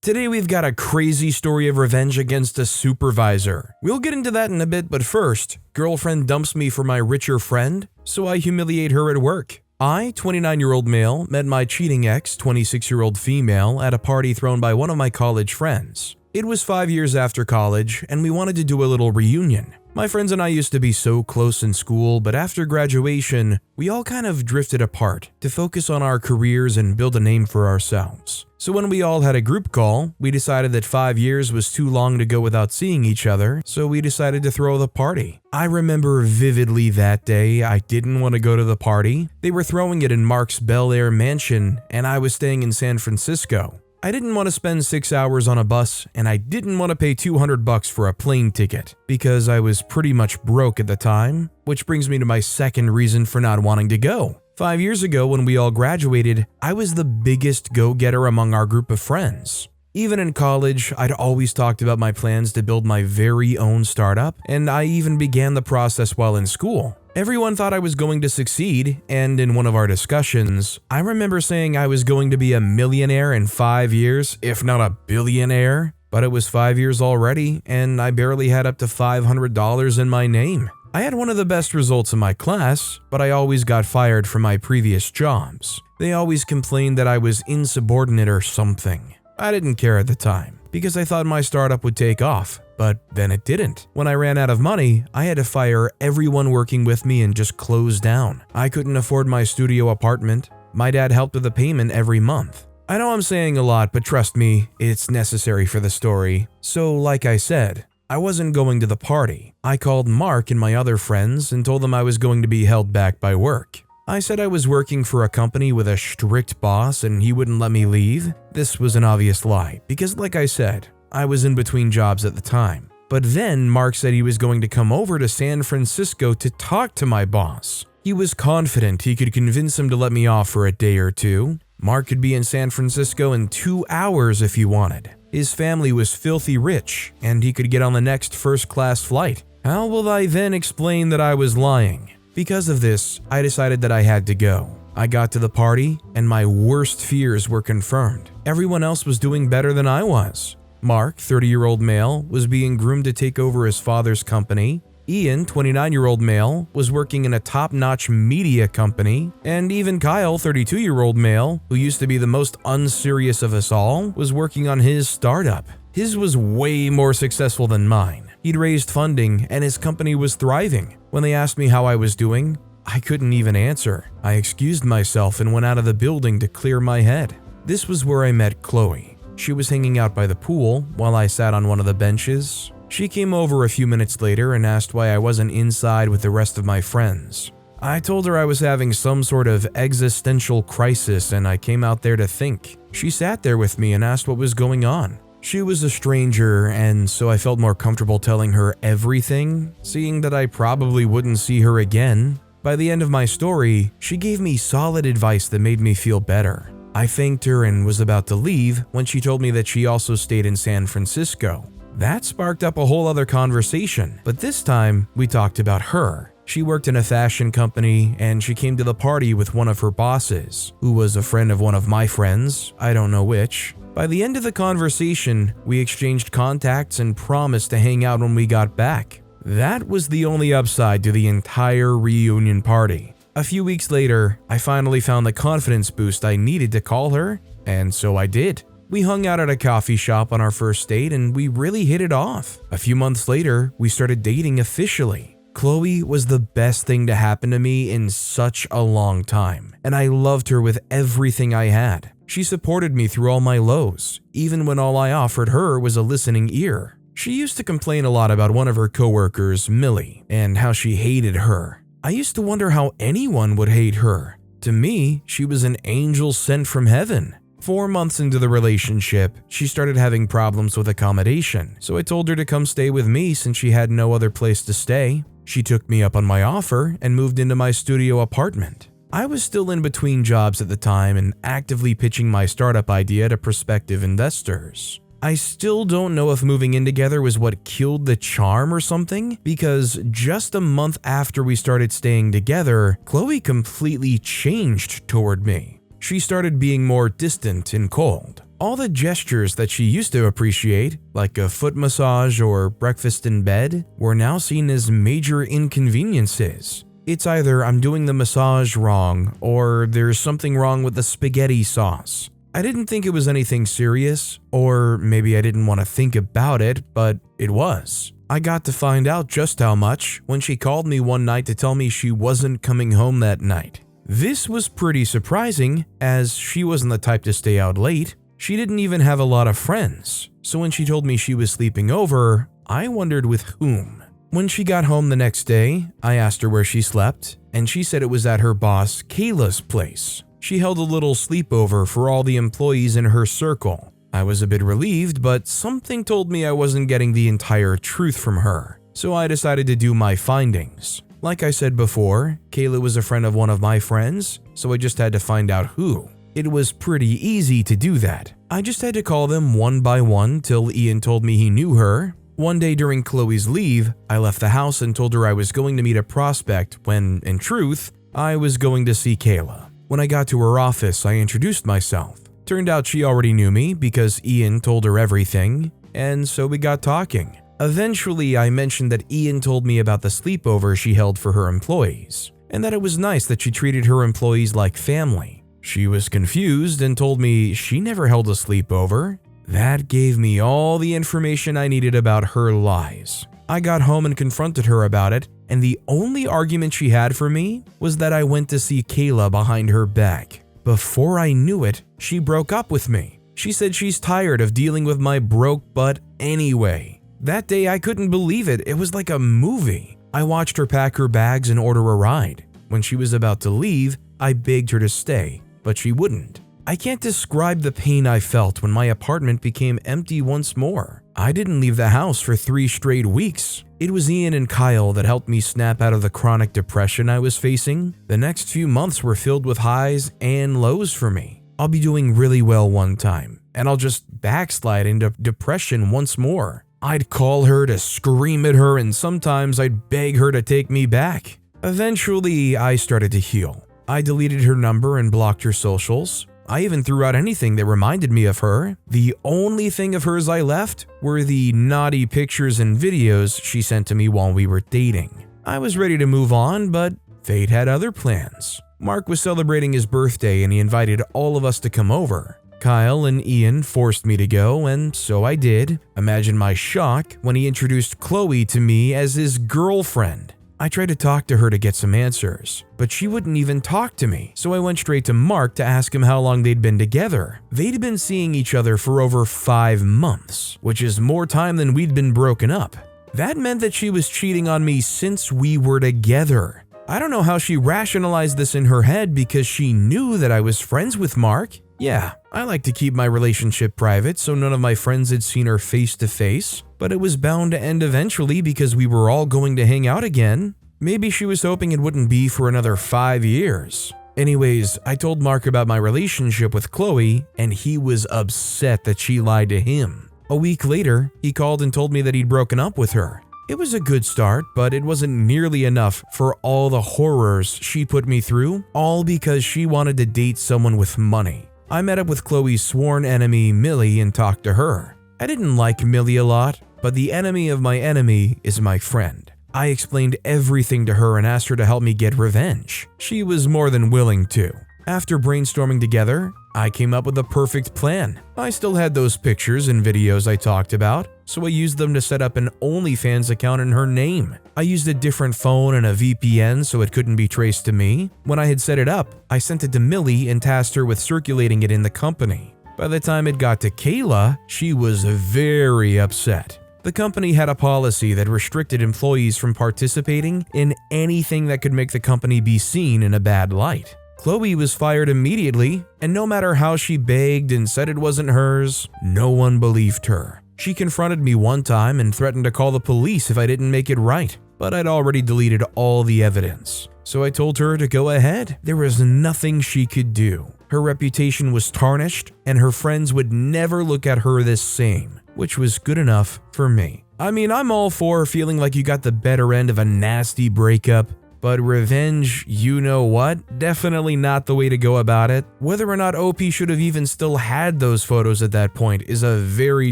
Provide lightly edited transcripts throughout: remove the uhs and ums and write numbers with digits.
Today we've got a crazy story of revenge against a supervisor. We'll get into that in a bit, but first, girlfriend dumps me for my richer friend, so I humiliate her at work. I, 29-year-old male, met my cheating ex, 26-year-old female, at a party thrown by one of my college friends. It was 5 years after college, and we wanted to do a little reunion. My friends and I used to be so close in school, but after graduation, we all kind of drifted apart to focus on our careers and build a name for ourselves. So when we all had a group call, we decided that 5 years was too long to go without seeing each other, so we decided to throw the party. I remember vividly that day. I didn't want to go to the party. They were throwing it in Mark's Bel Air mansion, and I was staying in San Francisco. I didn't want to spend 6 hours on a bus, and I didn't want to pay $200 for a plane ticket because I was pretty much broke at the time, which brings me to my second reason for not wanting to go. 5 years ago, when we all graduated, I was the biggest go-getter among our group of friends. Even in college, I'd always talked about my plans to build my very own startup, and I even began the process while in school. Everyone thought I was going to succeed, and in one of our discussions, I remember saying I was going to be a millionaire in 5 years, if not a billionaire. But it was 5 years already, and I barely had up to $500 in my name. I had one of the best results in my class, but I always got fired from my previous jobs. They always complained that I was insubordinate or something. I didn't care at the time, because I thought my startup would take off. But then it didn't. When I ran out of money, I had to fire everyone working with me and just close down. I couldn't afford my studio apartment. My dad helped with the payment every month. I know I'm saying a lot, but trust me, it's necessary for the story. So like I said, I wasn't going to the party. I called Mark and my other friends and told them I was going to be held back by work. I said I was working for a company with a strict boss and he wouldn't let me leave. This was an obvious lie, because like I said, I was in between jobs at the time. But then Mark said he was going to come over to San Francisco to talk to my boss. He was confident he could convince him to let me off for a day or two. Mark could be in San Francisco in 2 hours if he wanted. His family was filthy rich, and he could get on the next first-class flight. How will I then explain that I was lying? Because of this, I decided that I had to go. I got to the party, and my worst fears were confirmed. Everyone else was doing better than I was. Mark, 30-year-old male, was being groomed to take over his father's company. Ian, 29-year-old male, was working in a top-notch media company. And even Kyle, 32-year-old male, who used to be the most unserious of us all, was working on his startup. His was way more successful than mine. He'd raised funding, and his company was thriving. When they asked me how I was doing, I couldn't even answer. I excused myself and went out of the building to clear my head. This was where I met Chloe. She was hanging out by the pool while I sat on one of the benches. She came over a few minutes later and asked why I wasn't inside with the rest of my friends. I told her I was having some sort of existential crisis and I came out there to think. She sat there with me and asked what was going on. She was a stranger, and so I felt more comfortable telling her everything, seeing that I probably wouldn't see her again. By the end of my story, she gave me solid advice that made me feel better. I thanked her and was about to leave when she told me that she also stayed in San Francisco. That sparked up a whole other conversation, but this time we talked about her. She worked in a fashion company and she came to the party with one of her bosses, who was a friend of one of my friends, I don't know which. By the end of the conversation, we exchanged contacts and promised to hang out when we got back. That was the only upside to the entire reunion party. A few weeks later, I finally found the confidence boost I needed to call her, and so I did. We hung out at a coffee shop on our first date and we really hit it off. A few months later, we started dating officially. Chloe was the best thing to happen to me in such a long time, and I loved her with everything I had. She supported me through all my lows, even when all I offered her was a listening ear. She used to complain a lot about one of her coworkers, Millie, and how she hated her. I used to wonder how anyone would hate her. To me, she was an angel sent from heaven. 4 months into the relationship, she started having problems with accommodation, so I told her to come stay with me since she had no other place to stay. She took me up on my offer and moved into my studio apartment. I was still in between jobs at the time and actively pitching my startup idea to prospective investors. I still don't know if moving in together was what killed the charm or something, because just a month after we started staying together, Chloe completely changed toward me. She started being more distant and cold. All the gestures that she used to appreciate, like a foot massage or breakfast in bed, were now seen as major inconveniences. It's either I'm doing the massage wrong or there's something wrong with the spaghetti sauce. I didn't think it was anything serious, or maybe I didn't want to think about it, but it was. I got to find out just how much when she called me one night to tell me she wasn't coming home that night. This was pretty surprising, as she wasn't the type to stay out late. She didn't even have a lot of friends, so when she told me she was sleeping over, I wondered with whom. When she got home the next day, I asked her where she slept, and she said it was at her boss Kayla's place. She held a little sleepover for all the employees in her circle. I was a bit relieved, but something told me I wasn't getting the entire truth from her, so I decided to do my findings. Like I said before, Kayla was a friend of one of my friends, so I just had to find out who. It was pretty easy to do that. I just had to call them one by one till Ian told me he knew her. One day during Chloe's leave, I left the house and told her I was going to meet a prospect when, in truth, I was going to see Kayla. When I got to her office, I introduced myself. Turned out she already knew me because Ian told her everything, and so we got talking. Eventually, I mentioned that Ian told me about the sleepover she held for her employees, and that it was nice that she treated her employees like family. She was confused and told me she never held a sleepover. That gave me all the information I needed about her lies. I got home and confronted her about it, and the only argument she had for me was that I went to see Kayla behind her back. Before I knew it, she broke up with me. She said she's tired of dealing with my broke butt anyway. That day I couldn't believe it. It was like a movie. I watched her pack her bags and order a ride. When she was about to leave, I begged her to stay, but she wouldn't. I can't describe the pain I felt when my apartment became empty once more. I didn't leave the house for 3 straight weeks. It was Ian and Kyle that helped me snap out of the chronic depression I was facing. The next few months were filled with highs and lows for me. I'll be doing really well one time, and I'll just backslide into depression once more. I'd call her to scream at her, and sometimes I'd beg her to take me back. Eventually, I started to heal. I deleted her number and blocked her socials. I even threw out anything that reminded me of her. The only thing of hers I left were the naughty pictures and videos she sent to me while we were dating. I was ready to move on, but fate had other plans. Mark was celebrating his birthday and he invited all of us to come over. Kyle and Ian forced me to go, and so I did. Imagine my shock when he introduced Chloe to me as his girlfriend. I tried to talk to her to get some answers, but she wouldn't even talk to me, so I went straight to Mark to ask him how long they'd been together. They'd been seeing each other for over 5 months, which is more time than we'd been broken up. That meant that she was cheating on me since we were together. I don't know how she rationalized this in her head because she knew that I was friends with Mark. Yeah, I like to keep my relationship private so none of my friends had seen her face to face, but it was bound to end eventually because we were all going to hang out again. Maybe she was hoping it wouldn't be for another 5 years. Anyways, I told Mark about my relationship with Chloe, and he was upset that she lied to him. A week later, he called and told me that he'd broken up with her. It was a good start, but it wasn't nearly enough for all the horrors she put me through, all because she wanted to date someone with money. I met up with Chloe's sworn enemy, Millie, and talked to her. I didn't like Millie a lot, but the enemy of my enemy is my friend. I explained everything to her and asked her to help me get revenge. She was more than willing to. After brainstorming together, I came up with a perfect plan. I still had those pictures and videos I talked about, so I used them to set up an OnlyFans account in her name. I used a different phone and a VPN so it couldn't be traced to me. When I had set it up, I sent it to Millie and tasked her with circulating it in the company. By the time it got to Kayla, she was very upset. The company had a policy that restricted employees from participating in anything that could make the company be seen in a bad light. Chloe was fired immediately, and no matter how she begged and said it wasn't hers, no one believed her. She confronted me one time and threatened to call the police if I didn't make it right, but I'd already deleted all the evidence. So I told her to go ahead. There was nothing she could do. Her reputation was tarnished, and her friends would never look at her the same, which was good enough for me. I mean, I'm all for feeling like you got the better end of a nasty breakup, but revenge, you know what? Definitely not the way to go about it. Whether or not OP should have even still had those photos at that point is a very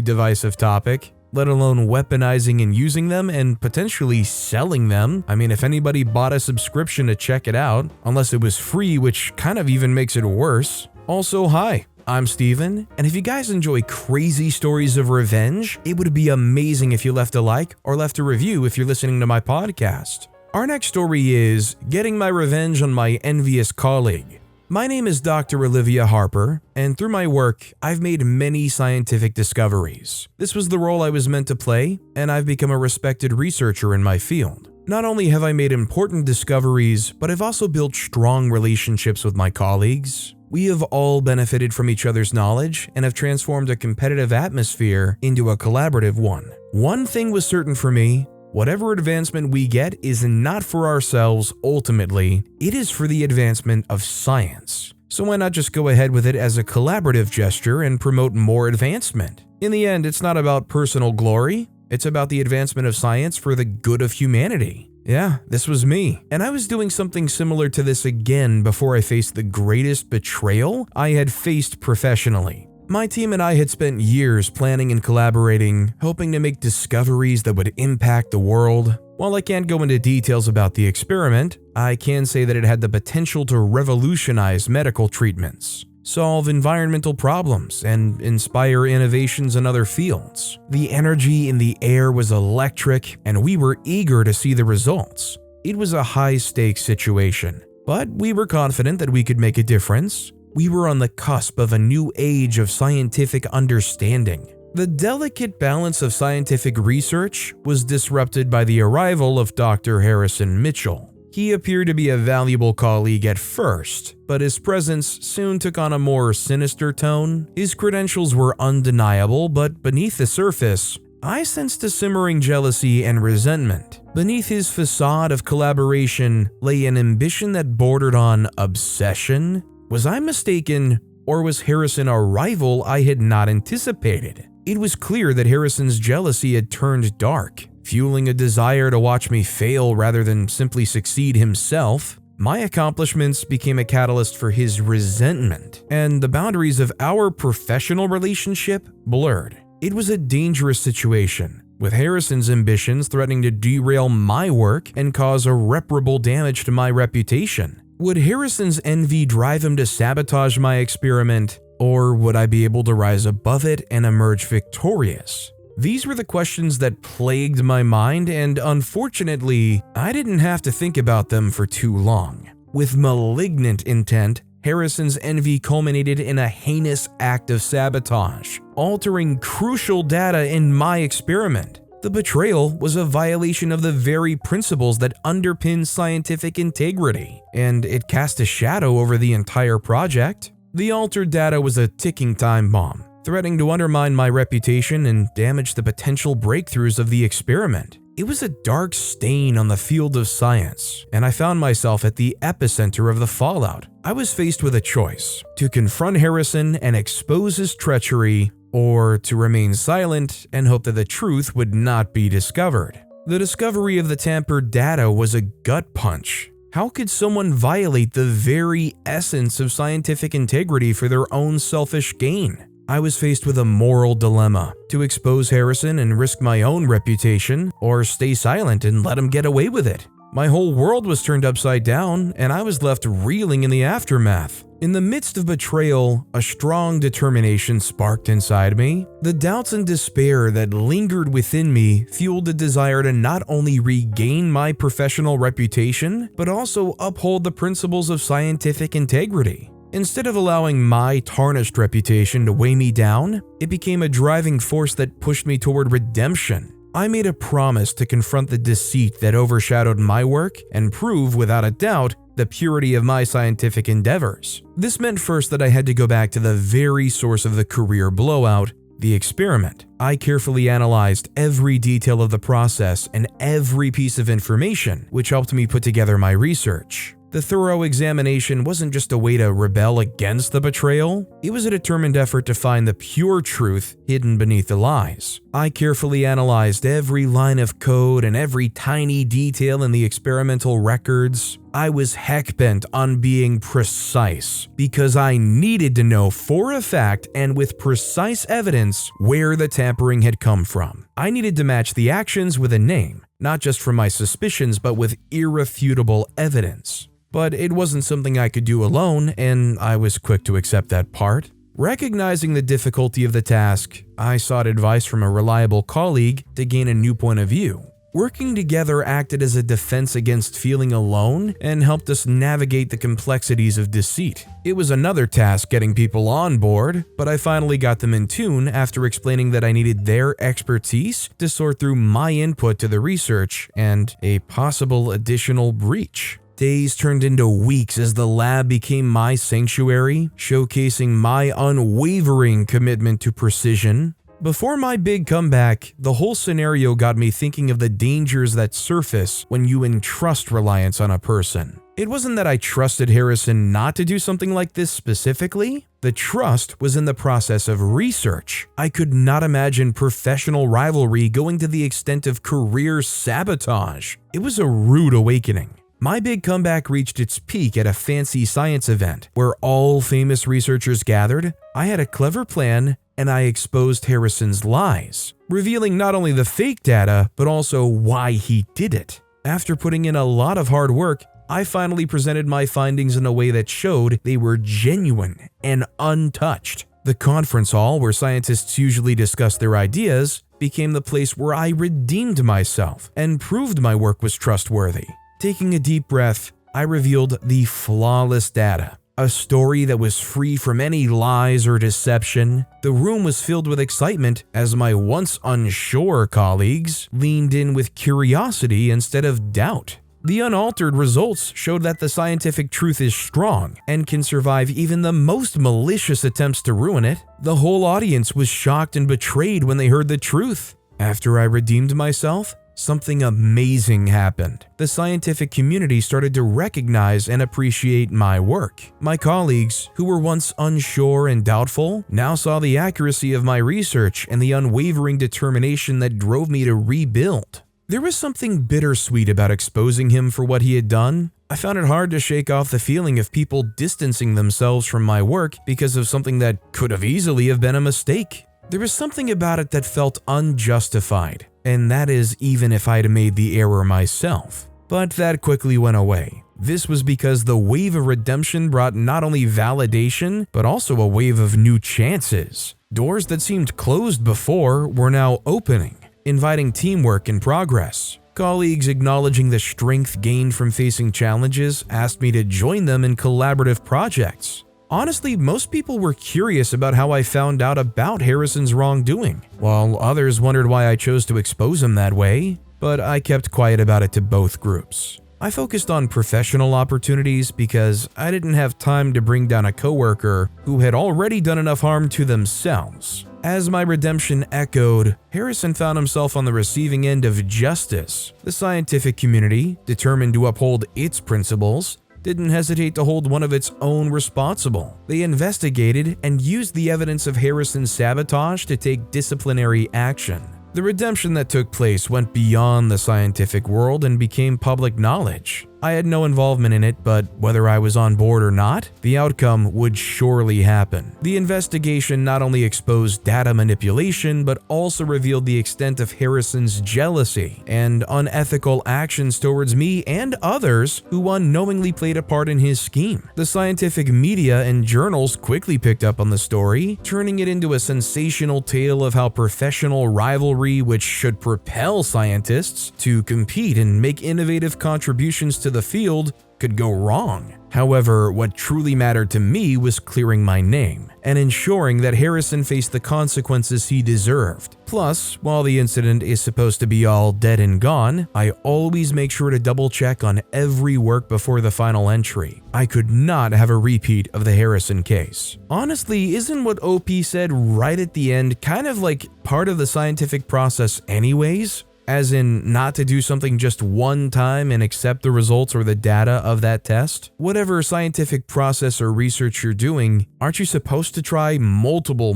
divisive topic, let alone weaponizing and using them and potentially selling them. I mean, if anybody bought a subscription to check it out, unless it was free, which kind of even makes it worse. Also, hi, I'm Steven, and if you guys enjoy crazy stories of revenge, it would be amazing if you left a like or left a review if you're listening to my podcast. Our next story is Getting My Revenge on My Envious Colleague. My name is Dr. Olivia Harper, and through my work, I've made many scientific discoveries. This was the role I was meant to play, and I've become a respected researcher in my field. Not only have I made important discoveries, but I've also built strong relationships with my colleagues. We have all benefited from each other's knowledge and have transformed a competitive atmosphere into a collaborative one. One thing was certain for me: whatever advancement we get is not for ourselves ultimately, it is for the advancement of science. So why not just go ahead with it as a collaborative gesture and promote more advancement? In the end, it's not about personal glory, it's about the advancement of science for the good of humanity. Yeah, this was me, and I was doing something similar to this again before I faced the greatest betrayal I had faced professionally. My team and I had spent years planning and collaborating, hoping to make discoveries that would impact the world. While I can't go into details about the experiment, I can say that it had the potential to revolutionize medical treatments, solve environmental problems, and inspire innovations in other fields. The energy in the air was electric, and we were eager to see the results. It was a high-stakes situation, but we were confident that we could make a difference. We were on the cusp of a new age of scientific understanding. The delicate balance of scientific research was disrupted by the arrival of Dr. Harrison Mitchell. He appeared to be a valuable colleague at first, but his presence soon took on a more sinister tone. His credentials were undeniable, but beneath the surface, I sensed a simmering jealousy and resentment. Beneath his facade of collaboration lay an ambition that bordered on obsession. Was I mistaken, or was Harrison a rival I had not anticipated? It was clear that Harrison's jealousy had turned dark, fueling a desire to watch me fail rather than simply succeed himself. My accomplishments became a catalyst for his resentment, and the boundaries of our professional relationship blurred. It was a dangerous situation, with Harrison's ambitions threatening to derail my work and cause irreparable damage to my reputation. Would Harrison's envy drive him to sabotage my experiment, or would I be able to rise above it and emerge victorious? These were the questions that plagued my mind, and unfortunately, I didn't have to think about them for too long. With malignant intent, Harrison's envy culminated in a heinous act of sabotage, altering crucial data in my experiment. The betrayal was a violation of the very principles that underpin scientific integrity, and it cast a shadow over the entire project. The altered data was a ticking time bomb, threatening to undermine my reputation and damage the potential breakthroughs of the experiment. It was a dark stain on the field of science, and I found myself at the epicenter of the fallout. I was faced with a choice: to confront Harrison and expose his treachery, or to remain silent and hope that the truth would not be discovered. The discovery of the tampered data was a gut punch. How could someone violate the very essence of scientific integrity for their own selfish gain? I was faced with a moral dilemma: to expose Harrison and risk my own reputation, or stay silent and let him get away with it. My whole world was turned upside down, and I was left reeling in the aftermath. In the midst of betrayal, a strong determination sparked inside me. The doubts and despair that lingered within me fueled the desire to not only regain my professional reputation, but also uphold the principles of scientific integrity. Instead of allowing my tarnished reputation to weigh me down, it became a driving force that pushed me toward redemption. I made a promise to confront the deceit that overshadowed my work and prove, without a doubt, the purity of my scientific endeavors. This meant first that I had to go back to the very source of the career blowout, the experiment. I carefully analyzed every detail of the process and every piece of information, which helped me put together my research. The thorough examination wasn't just a way to rebel against the betrayal, it was a determined effort to find the pure truth hidden beneath the lies. I carefully analyzed every line of code and every tiny detail in the experimental records. I was heck-bent on being precise, because I needed to know for a fact and with precise evidence where the tampering had come from. I needed to match the actions with a name, not just from my suspicions but with irrefutable evidence. But it wasn't something I could do alone, and I was quick to accept that part. Recognizing the difficulty of the task, I sought advice from a reliable colleague to gain a new point of view. Working together acted as a defense against feeling alone and helped us navigate the complexities of deceit. It was another task getting people on board, but I finally got them in tune after explaining that I needed their expertise to sort through my input to the research and a possible additional breach. Days turned into weeks as the lab became my sanctuary, showcasing my unwavering commitment to precision. Before my big comeback, the whole scenario got me thinking of the dangers that surface when you entrust reliance on a person. It wasn't that I trusted Harrison not to do something like this specifically. The trust was in the process of research. I could not imagine professional rivalry going to the extent of career sabotage. It was a rude awakening. My big comeback reached its peak at a fancy science event where all famous researchers gathered. I had a clever plan, and I exposed Harrison's lies, revealing not only the fake data, but also why he did it. After putting in a lot of hard work, I finally presented my findings in a way that showed they were genuine and untouched. The conference hall, where scientists usually discuss their ideas, became the place where I redeemed myself and proved my work was trustworthy. Taking a deep breath, I revealed the flawless data. A story that was free from any lies or deception. The room was filled with excitement as my once unsure colleagues leaned in with curiosity instead of doubt. The unaltered results showed that the scientific truth is strong and can survive even the most malicious attempts to ruin it. The whole audience was shocked and betrayed when they heard the truth. After I redeemed myself, something amazing happened. The scientific community started to recognize and appreciate my work. My colleagues, who were once unsure and doubtful, now saw the accuracy of my research and the unwavering determination that drove me to rebuild. There was something bittersweet about exposing him for what he had done. I found it hard to shake off the feeling of people distancing themselves from my work because of something that could have easily have been a mistake. There was something about it that felt unjustified, and that is even if I'd made the error myself. But that quickly went away. This was because the wave of redemption brought not only validation, but also a wave of new chances. Doors that seemed closed before were now opening, inviting teamwork and progress. Colleagues acknowledging the strength gained from facing challenges asked me to join them in collaborative projects. Honestly, most people were curious about how I found out about Harrison's wrongdoing, while others wondered why I chose to expose him that way, but I kept quiet about it to both groups. I focused on professional opportunities because I didn't have time to bring down a coworker who had already done enough harm to themselves. As my redemption echoed, Harrison found himself on the receiving end of justice. The scientific community, determined to uphold its principles, didn't hesitate to hold one of its own responsible. They investigated and used the evidence of Harrison's sabotage to take disciplinary action. The redemption that took place went beyond the scientific world and became public knowledge. I had no involvement in it, but whether I was on board or not, the outcome would surely happen. The investigation not only exposed data manipulation, but also revealed the extent of Harrison's jealousy and unethical actions towards me and others who unknowingly played a part in his scheme. The scientific media and journals quickly picked up on the story, turning it into a sensational tale of how professional rivalry, which should propel scientists to compete and make innovative contributions to the field, could go wrong. However, what truly mattered to me was clearing my name and ensuring that Harrison faced the consequences he deserved. Plus, while the incident is supposed to be all dead and gone, I always make sure to double check on every work before the final entry. I could not have a repeat of the Harrison case. Honestly, isn't what OP said right at the end kind of like part of the scientific process anyways? As in, not to do something just one time and accept the results or the data of that test? Whatever scientific process or research you're doing, aren't you supposed to try multiple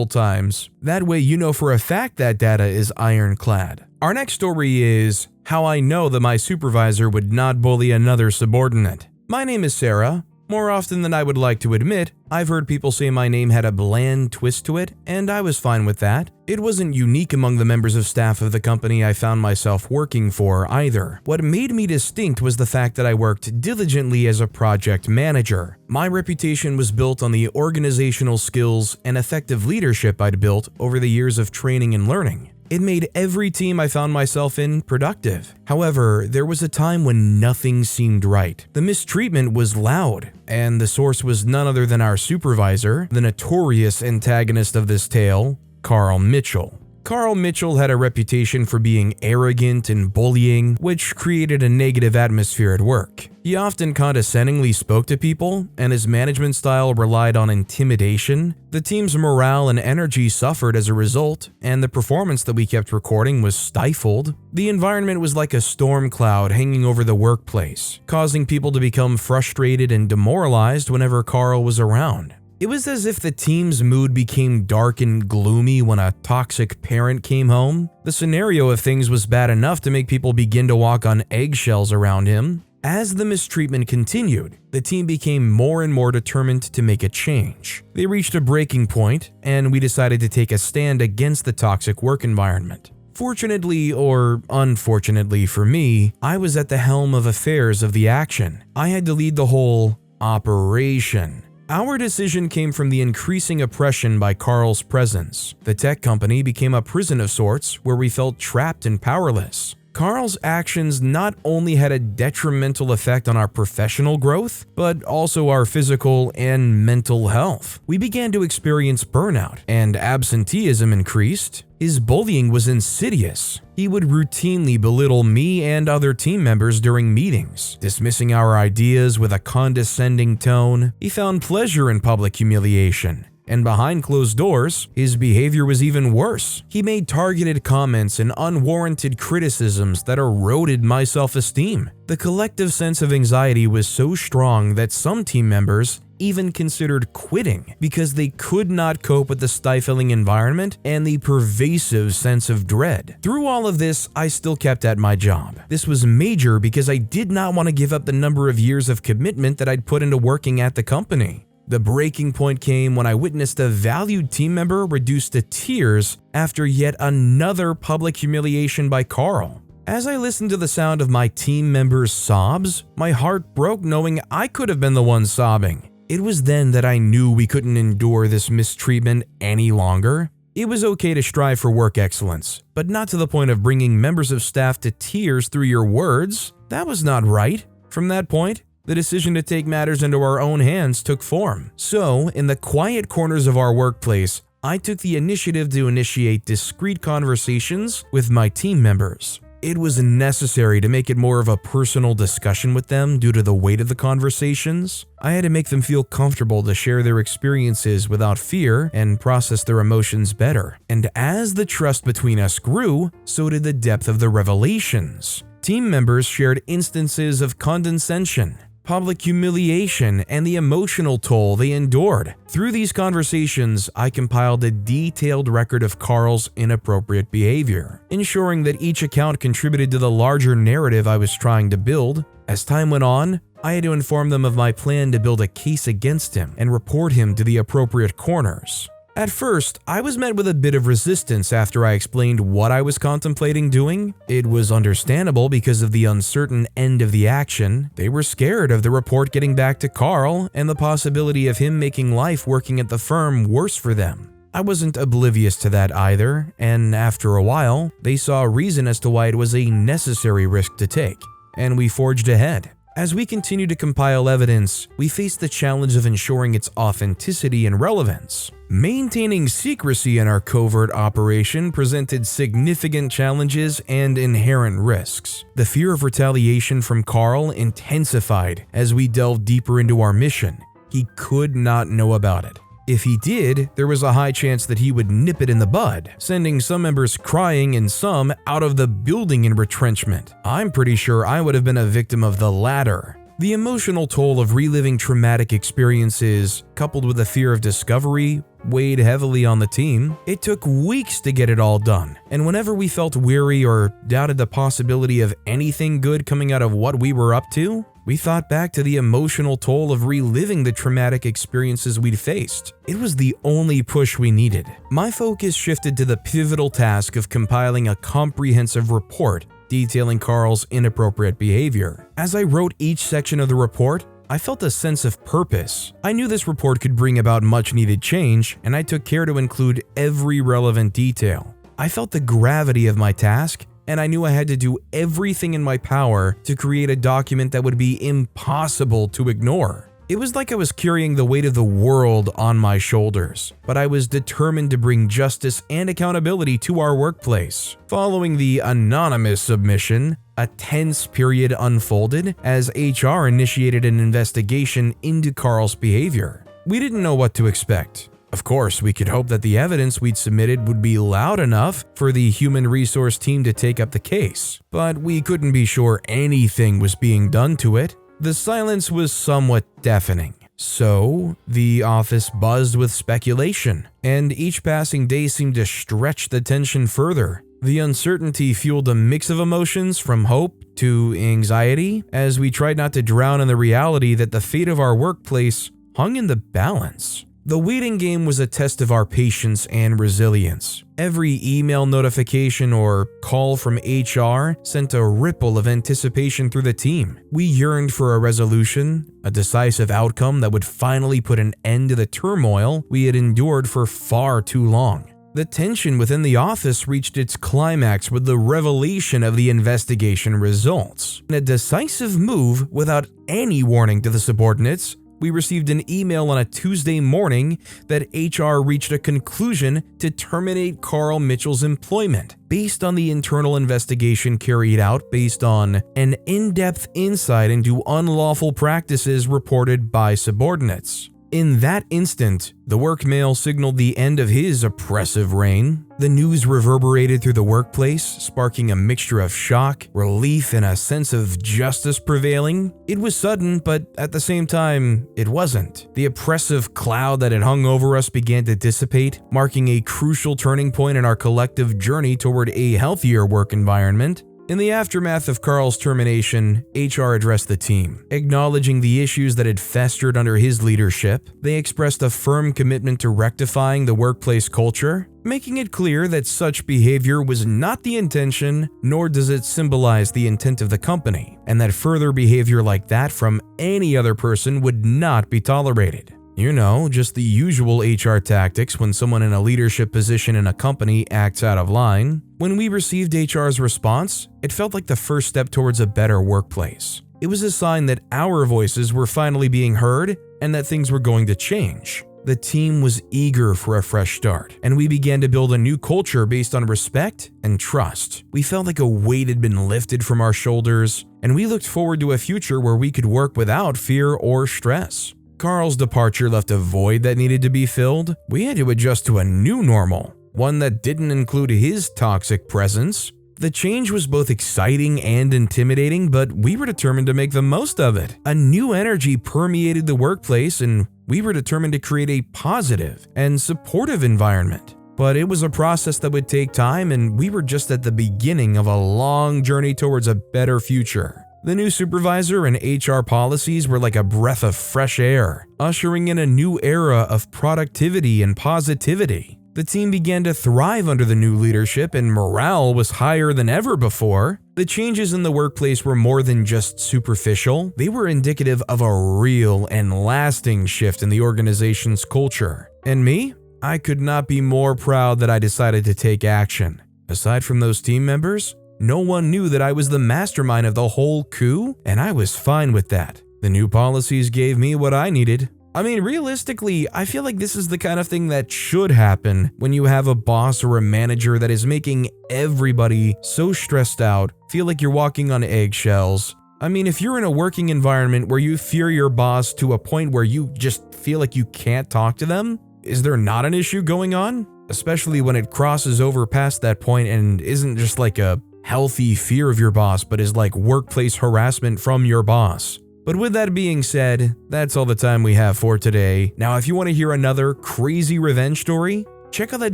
times? That way you know for a fact that data is ironclad. Our next story is how I know that my supervisor would not bully another subordinate. My name is Sarah. More often than I would like to admit, I've heard people say my name had a bland twist to it, and I was fine with that. It wasn't unique among the members of staff of the company I found myself working for either. What made me distinct was the fact that I worked diligently as a project manager. My reputation was built on the organizational skills and effective leadership I'd built over the years of training and learning. It made every team I found myself in productive. However, there was a time when nothing seemed right. The mistreatment was loud, and the source was none other than our supervisor, the notorious antagonist of this tale, Carl Mitchell. Carl Mitchell had a reputation for being arrogant and bullying, which created a negative atmosphere at work. He often condescendingly spoke to people, and his management style relied on intimidation. The team's morale and energy suffered as a result, and the performance that we kept recording was stifled. The environment was like a storm cloud hanging over the workplace, causing people to become frustrated and demoralized whenever Carl was around. It was as if the team's mood became dark and gloomy when a toxic parent came home. The scenario of things was bad enough to make people begin to walk on eggshells around him. As the mistreatment continued, the team became more and more determined to make a change. They reached a breaking point, and we decided to take a stand against the toxic work environment. Fortunately or unfortunately for me, I was at the helm of affairs of the action. I had to lead the whole operation. Our decision came from the increasing oppression by Carl's presence. The tech company became a prison of sorts where we felt trapped and powerless. Carl's actions not only had a detrimental effect on our professional growth, but also our physical and mental health. We began to experience burnout, and absenteeism increased. His bullying was insidious. He would routinely belittle me and other team members during meetings, dismissing our ideas with a condescending tone. He found pleasure in public humiliation. And behind closed doors, his behavior was even worse. He made targeted comments and unwarranted criticisms that eroded my self-esteem. The collective sense of anxiety was so strong that some team members even considered quitting because they could not cope with the stifling environment and the pervasive sense of dread. Through all of this, I still kept at my job. This was major because I did not want to give up the number of years of commitment that I'd put into working at the company. The breaking point came when I witnessed a valued team member reduced to tears after yet another public humiliation by Carl. As I listened to the sound of my team members' sobs, my heart broke knowing I could have been the one sobbing. It was then that I knew we couldn't endure this mistreatment any longer. It was okay to strive for work excellence, but not to the point of bringing members of staff to tears through your words. That was not right. From that point, the decision to take matters into our own hands took form. So, in the quiet corners of our workplace, I took the initiative to initiate discreet conversations with my team members. It was necessary to make it more of a personal discussion with them due to the weight of the conversations. I had to make them feel comfortable to share their experiences without fear and process their emotions better. And as the trust between us grew, so did the depth of the revelations. Team members shared instances of condescension, public humiliation, and the emotional toll they endured. Through these conversations, I compiled a detailed record of Carl's inappropriate behavior, ensuring that each account contributed to the larger narrative I was trying to build. As time went on, I had to inform them of my plan to build a case against him and report him to the appropriate corners. At first, I was met with a bit of resistance after I explained what I was contemplating doing. It was understandable because of the uncertain end of the action. They were scared of the report getting back to Carl and the possibility of him making life working at the firm worse for them. I wasn't oblivious to that either, and after a while, they saw a reason as to why it was a necessary risk to take, and we forged ahead. As we continued to compile evidence, we faced the challenge of ensuring its authenticity and relevance. Maintaining secrecy in our covert operation presented significant challenges and inherent risks. The fear of retaliation from Carl intensified as we delved deeper into our mission. He could not know about it. If he did, there was a high chance that he would nip it in the bud, sending some members crying and some out of the building in retrenchment. I'm pretty sure I would have been a victim of the latter. The emotional toll of reliving traumatic experiences, coupled with the fear of discovery, weighed heavily on the team. It took weeks to get it all done, and whenever we felt weary or doubted the possibility of anything good coming out of what we were up to, we thought back to the emotional toll of reliving the traumatic experiences we'd faced. It was the only push we needed. My focus shifted to the pivotal task of compiling a comprehensive report detailing Carl's inappropriate behavior. As I wrote each section of the report, I felt a sense of purpose. I knew this report could bring about much needed change, and I took care to include every relevant detail. I felt the gravity of my task, and I knew I had to do everything in my power to create a document that would be impossible to ignore. It was like I was carrying the weight of the world on my shoulders, but I was determined to bring justice and accountability to our workplace. Following the anonymous submission, a tense period unfolded as HR initiated an investigation into Carl's behavior. We didn't know what to expect. Of course, we could hope that the evidence we'd submitted would be loud enough for the human resource team to take up the case, but we couldn't be sure anything was being done to it. The silence was somewhat deafening. So, the office buzzed with speculation, and each passing day seemed to stretch the tension further. The uncertainty fueled a mix of emotions from hope to anxiety as we tried not to drown in the reality that the fate of our workplace hung in the balance. The waiting game was a test of our patience and resilience. Every email notification or call from HR sent a ripple of anticipation through the team. We yearned for a resolution, a decisive outcome that would finally put an end to the turmoil we had endured for far too long. The tension within the office reached its climax with the revelation of the investigation results. In a decisive move without any warning to the subordinates, we received an email on a Tuesday morning that HR reached a conclusion to terminate Carl Mitchell's employment based on the internal investigation carried out based on an in-depth insight into unlawful practices reported by subordinates. In that instant, the work mail signaled the end of his oppressive reign. The news reverberated through the workplace, sparking a mixture of shock, relief, and a sense of justice prevailing. It was sudden, but at the same time, it wasn't. The oppressive cloud that had hung over us began to dissipate, marking a crucial turning point in our collective journey toward a healthier work environment. In the aftermath of Carl's termination, HR addressed the team. Acknowledging the issues that had festered under his leadership, they expressed a firm commitment to rectifying the workplace culture, making it clear that such behavior was not the intention, nor does it symbolize the intent of the company, and that further behavior like that from any other person would not be tolerated. You know, just the usual HR tactics when someone in a leadership position in a company acts out of line. When we received HR's response, it felt like the first step towards a better workplace. It was a sign that our voices were finally being heard and that things were going to change. The team was eager for a fresh start, and we began to build a new culture based on respect and trust. We felt like a weight had been lifted from our shoulders, and we looked forward to a future where we could work without fear or stress. Carl's departure left a void that needed to be filled. We had to adjust to a new normal, one that didn't include his toxic presence. The change was both exciting and intimidating, but we were determined to make the most of it. A new energy permeated the workplace, and we were determined to create a positive and supportive environment. But it was a process that would take time, and we were just at the beginning of a long journey towards a better future. The new supervisor and HR policies were like a breath of fresh air, ushering in a new era of productivity and positivity. The team began to thrive under the new leadership, and morale was higher than ever before. The changes in the workplace were more than just superficial. They were indicative of a real and lasting shift in the organization's culture. And me? I could not be more proud that I decided to take action. Aside from those team members, no one knew that I was the mastermind of the whole coup, and I was fine with that. The new policies gave me what I needed. I mean, realistically, I feel like this is the kind of thing that should happen when you have a boss or a manager that is making everybody so stressed out, feel like you're walking on eggshells. I mean, if you're in a working environment where you fear your boss to a point where you just feel like you can't talk to them, is there not an issue going on? Especially when it crosses over past that point and isn't just like a healthy fear of your boss, but is like workplace harassment from your boss. But with that being said, that's all the time we have for today. Now, if you want to hear another crazy revenge story, check out that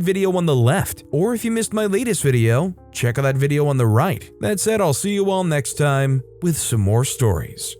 video on the left. Or if you missed my latest video, check out that video on the right. That said, I'll see you all next time with some more stories.